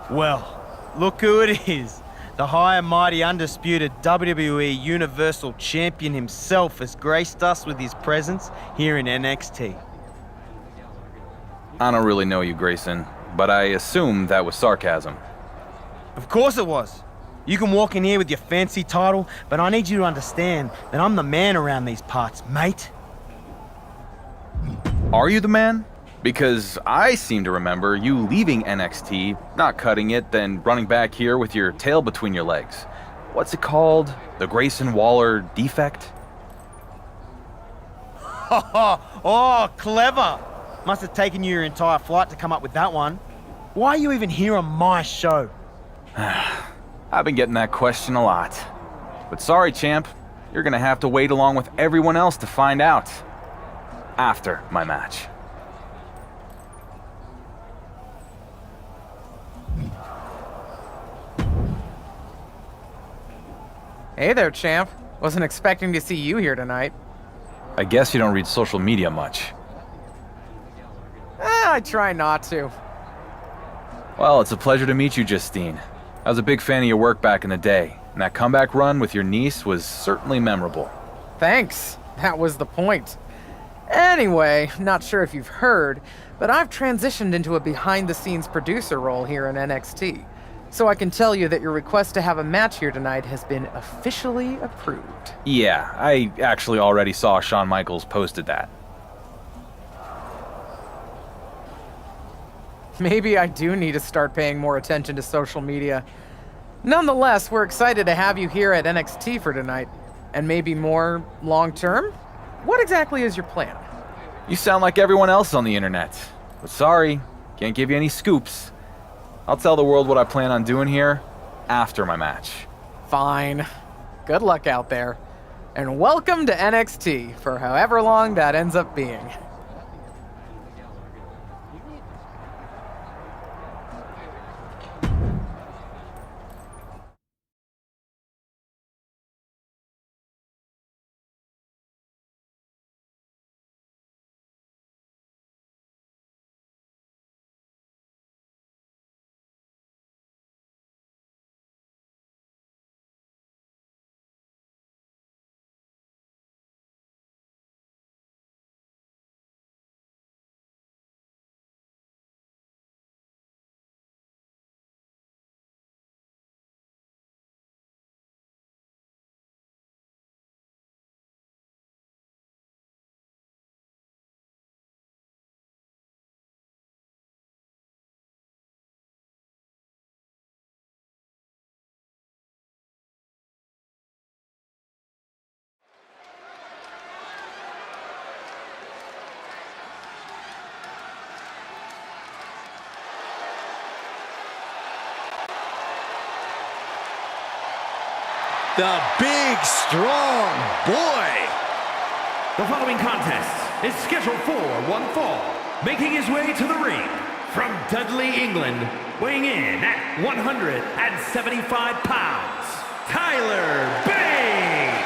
Well, look who it is. The high and mighty undisputed WWE Universal Champion himself has graced us with his presence here in NXT. I don't really know you, Grayson, but I assume that was sarcasm. Of course it was. You can walk in here with your fancy title, but I need you to understand that I'm the man around these parts, mate. Are you the man? Because I seem to remember you leaving NXT, not cutting it, then running back here with your tail between your legs. What's it called? The Grayson Waller defect? Oh, clever. Must have taken you your entire flight to come up with that one. Why are you even here on my show? I've been getting that question a lot. But sorry, champ. You're gonna have to wait along with everyone else to find out. After my match. Hey there, champ. Wasn't expecting to see you here tonight. I guess you don't read social media much. I try not to. Well, it's a pleasure to meet you, Justine. I was a big fan of your work back in the day, and that comeback run with your niece was certainly memorable. Thanks. That was the point. Anyway, not sure if you've heard, but I've transitioned into a behind-the-scenes producer role here in NXT. So I can tell you that your request to have a match here tonight has been officially approved. Yeah, I actually already saw Shawn Michaels posted that. Maybe I do need to start paying more attention to social media. Nonetheless, we're excited to have you here at NXT for tonight. And maybe more long-term? What exactly is your plan? You sound like everyone else on the internet. But sorry, can't give you any scoops. I'll tell the world what I plan on doing here after my match. Fine. Good luck out there. And welcome to NXT for however long that ends up being. The big, strong boy. The following contest is scheduled for one fall. Making his way to the ring from Dudley, England, weighing in at 175 pounds, Tyler Bate.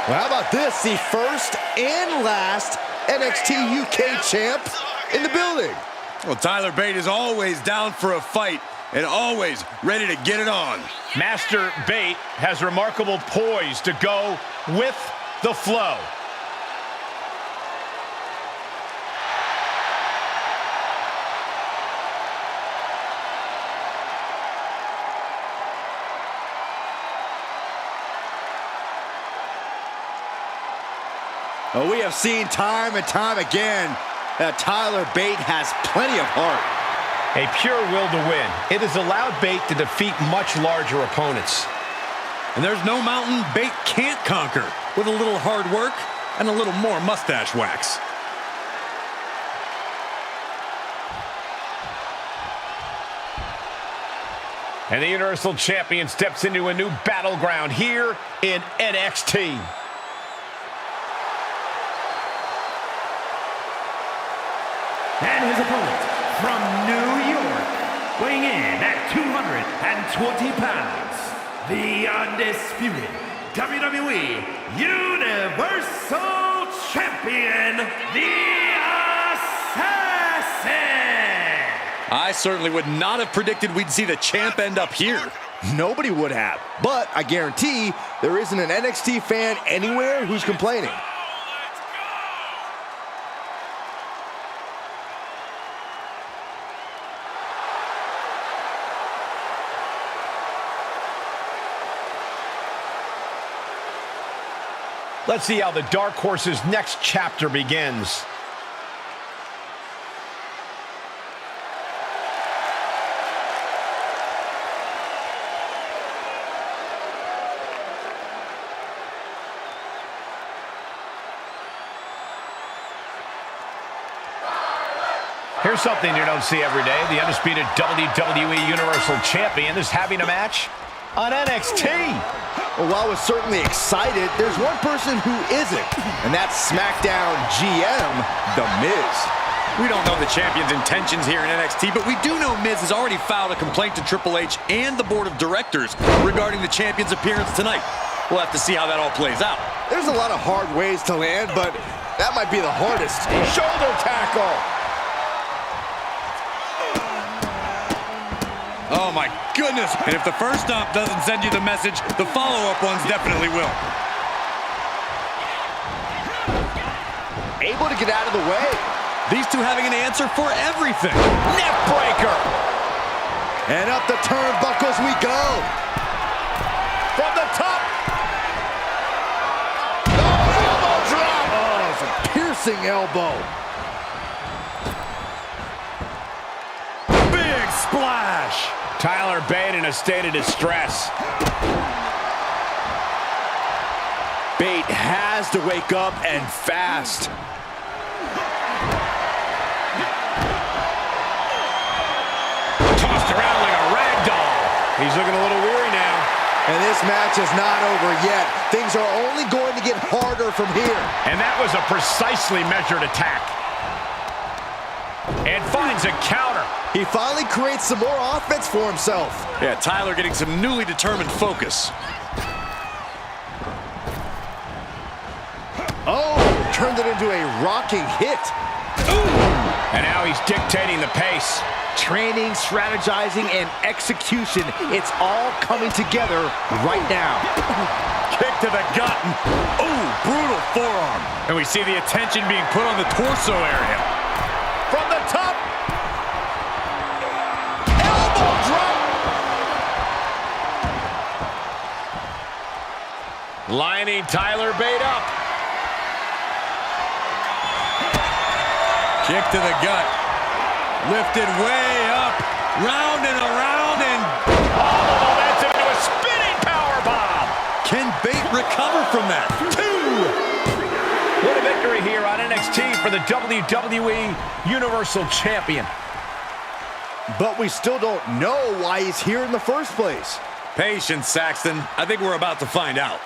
Well, how about this? The first and last NXT UK champ in the building. Well, Tyler Bate is always down for a fight and always ready to get it on. Master Bate has remarkable poise to go with the flow. Well, we have seen time and time again that Tyler Bate has plenty of heart. A pure will to win. It has allowed Bate to defeat much larger opponents. And there's no mountain Bate can't conquer with a little hard work and a little more mustache wax. And the Universal Champion steps into a new battleground here in NXT. And his opponent from New York, weighing in at 220 pounds, the undisputed WWE Universal Champion, the Assassin. I I certainly would not have predicted we'd see the champ end up here. Nobody would have. But I guarantee there isn't an NXT fan anywhere who's complaining. Let's see how the Dark Horse's next chapter begins. Here's something you don't see every day. The undisputed WWE Universal Champion is having a match on NXT. Well, while we're certainly excited, there's one person who isn't, and that's SmackDown GM, The Miz. We don't know the champion's intentions here in NXT, but we do know Miz has already filed a complaint to Triple H and the board of directors regarding the champion's appearance tonight. We'll have to see how that all plays out. There's a lot of hard ways to land, but that might be the hardest. Shoulder tackle. Oh my goodness. And if the first stop doesn't send you the message, the follow-up ones definitely will. Able to get out of the way. These two having an answer for everything. Neck breaker. And up the turnbuckles we go. From the top. Oh, elbow drop. Oh, it's a piercing elbow. Big splash. Tyler Bate in a state of distress. Bate has to wake up and fast. Tossed around like a rag doll. He's looking a little weary now. And this match is not over yet. Things are only going to get harder from here. And that was a precisely measured attack. And finds a counter. He finally creates some more offense for himself. Yeah, Tyler getting some newly determined focus. Oh, turned it into a rocking hit. Ooh. And now he's dictating the pace. Training, strategizing, and execution. It's all coming together right now. Kick to the gut. Ooh, brutal forearm. And we see the attention being put on the torso area. From the top. Elbow drop. Lining Tyler Bate up. Kick to the gut. Lifted way up. Round and around and... Oh, that's into a spinning powerbomb. Can Bate recover from that? What a victory here on NXT for the WWE Universal Champion. But we still don't know why he's here in the first place. Patience, Saxton. I think we're about to find out.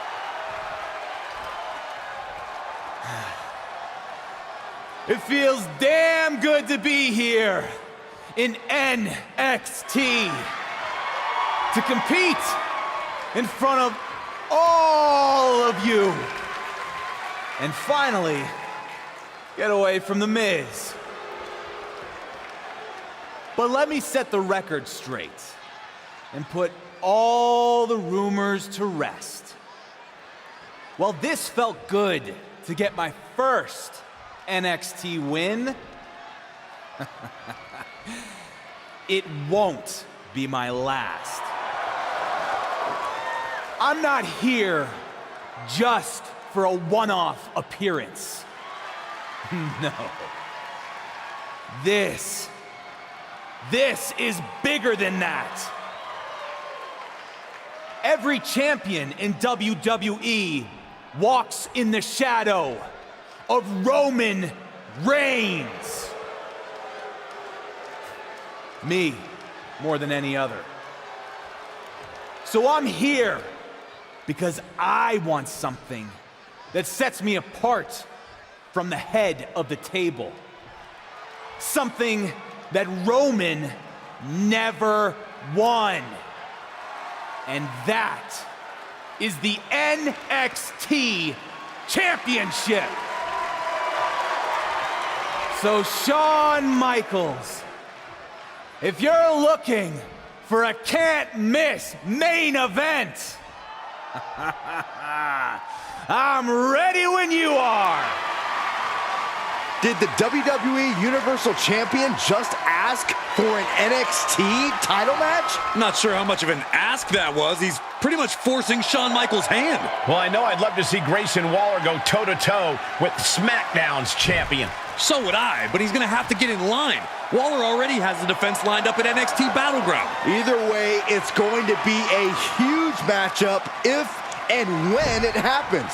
It feels damn good to be here in NXT. To compete in front of all of you. And finally, get away from The Miz. But let me set the record straight and put all the rumors to rest. While this felt good to get my first NXT win, it won't be my last. I'm not here just for a one-off appearance. No. This is bigger than that. Every champion in WWE walks in the shadow of Roman Reigns. Me, more than any other. So I'm here because I want something that sets me apart from the head of the table. Something that Roman never won. And that is the NXT Championship. So Shawn Michaels, if you're looking for a can't-miss main event, I'm ready when you are. Did the WWE Universal Champion just ask for an NXT title match? Not sure how much of an ask that was. He's pretty much forcing Shawn Michaels' hand. Well, I know I'd love to see Grayson Waller go toe-to-toe with SmackDown's champion. So would I, but he's going to have to get in line. Waller already has the defense lined up at NXT Battleground. Either way, it's going to be a huge matchup if and when it happens.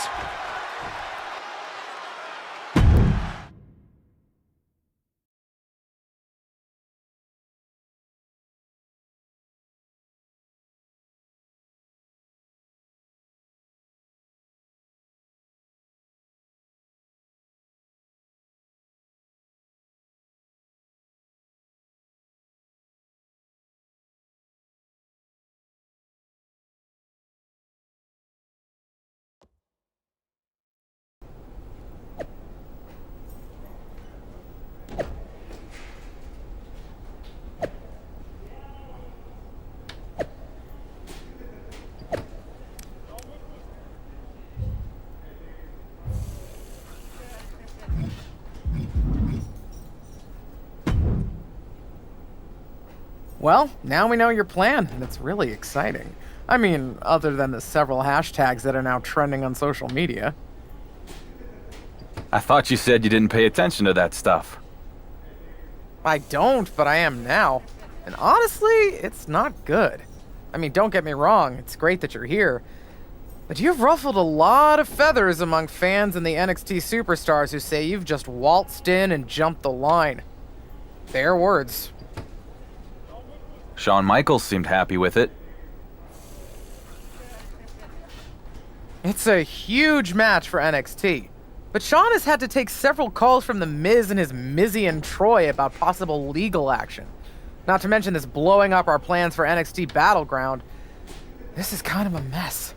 Well, now we know your plan, and it's really exciting. I mean, other than the several hashtags that are now trending on social media. I thought you said you didn't pay attention to that stuff. I don't, but I am now. And honestly, it's not good. I mean, don't get me wrong, it's great that you're here. But you've ruffled a lot of feathers among fans and the NXT superstars who say you've just waltzed in and jumped the line. Fair words. Shawn Michaels seemed happy with it. It's a huge match for NXT. But Shawn has had to take several calls from The Miz and his Mizzy and Troy about possible legal action. Not to mention this blowing up our plans for NXT Battleground. This is kind of a mess.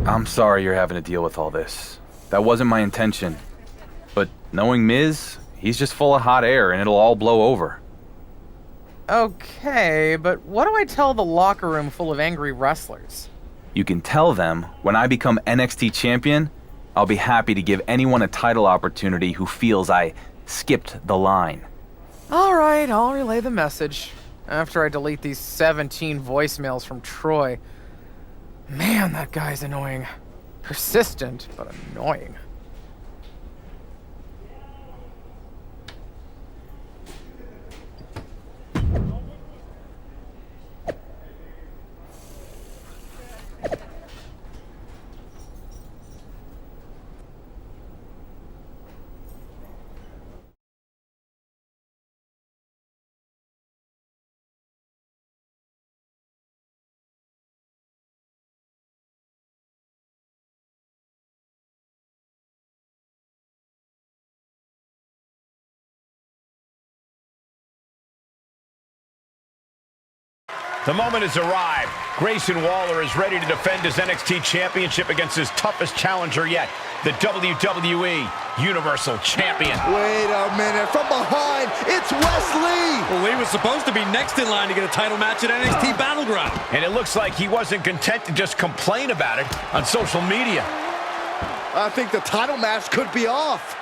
I'm sorry you're having to deal with all this. That wasn't my intention. But knowing Miz, he's just full of hot air and it'll all blow over. Okay, but what do I tell the locker room full of angry wrestlers? You can tell them, when I become NXT champion, I'll be happy to give anyone a title opportunity who feels I skipped the line. Alright, I'll relay the message. After I delete these 17 voicemails from Troy. Man, that guy's annoying. Persistent, but annoying. The moment has arrived. Grayson Waller is ready to defend his NXT Championship against his toughest challenger yet, the WWE Universal Champion. Wait a minute, from behind, it's Wesley! Well, Lee was supposed to be next in line to get a title match at NXT Battleground. And it looks like he wasn't content to just complain about it on social media. I think the title match could be off.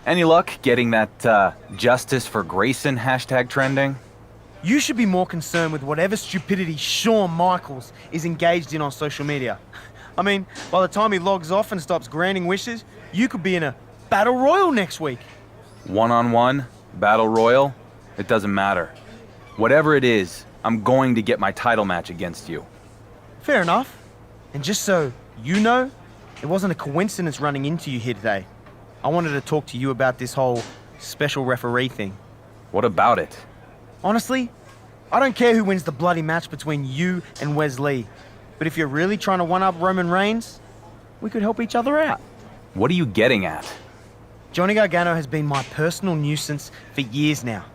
Any luck getting that Justice for Grayson hashtag trending? You should be more concerned with whatever stupidity Shawn Michaels is engaged in on social media. I mean, by the time he logs off and stops granting wishes, you could be in a battle royal next week. One-on-one, battle royal, it doesn't matter. Whatever it is, I'm going to get my title match against you. Fair enough. And just so you know, it wasn't a coincidence running into you here today. I wanted to talk to you about this whole special referee thing. What about it? Honestly, I don't care who wins the bloody match between you and Wesley. But if you're really trying to one-up Roman Reigns, we could help each other out. What are you getting at? Johnny Gargano has been my personal nuisance for years now.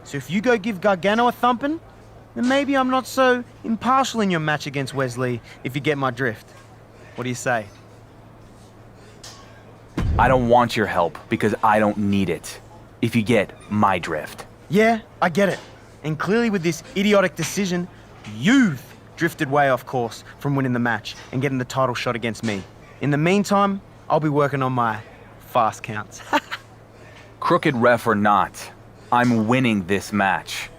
So if you go give Gargano a thumping, then maybe I'm not so impartial in your match against Wesley, if you get my drift. What do you say? I don't want your help because I don't need it. If you get my drift. Yeah, I get it. And clearly with this idiotic decision, you've drifted way off course from winning the match and getting the title shot against me. In the meantime, I'll be working on my fast counts. Crooked ref or not, I'm winning this match.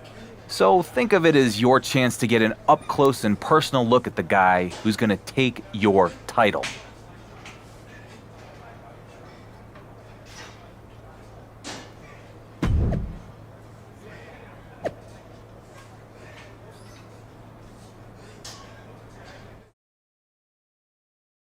So think of it as your chance to get an up-close and personal look at the guy who's gonna take your title.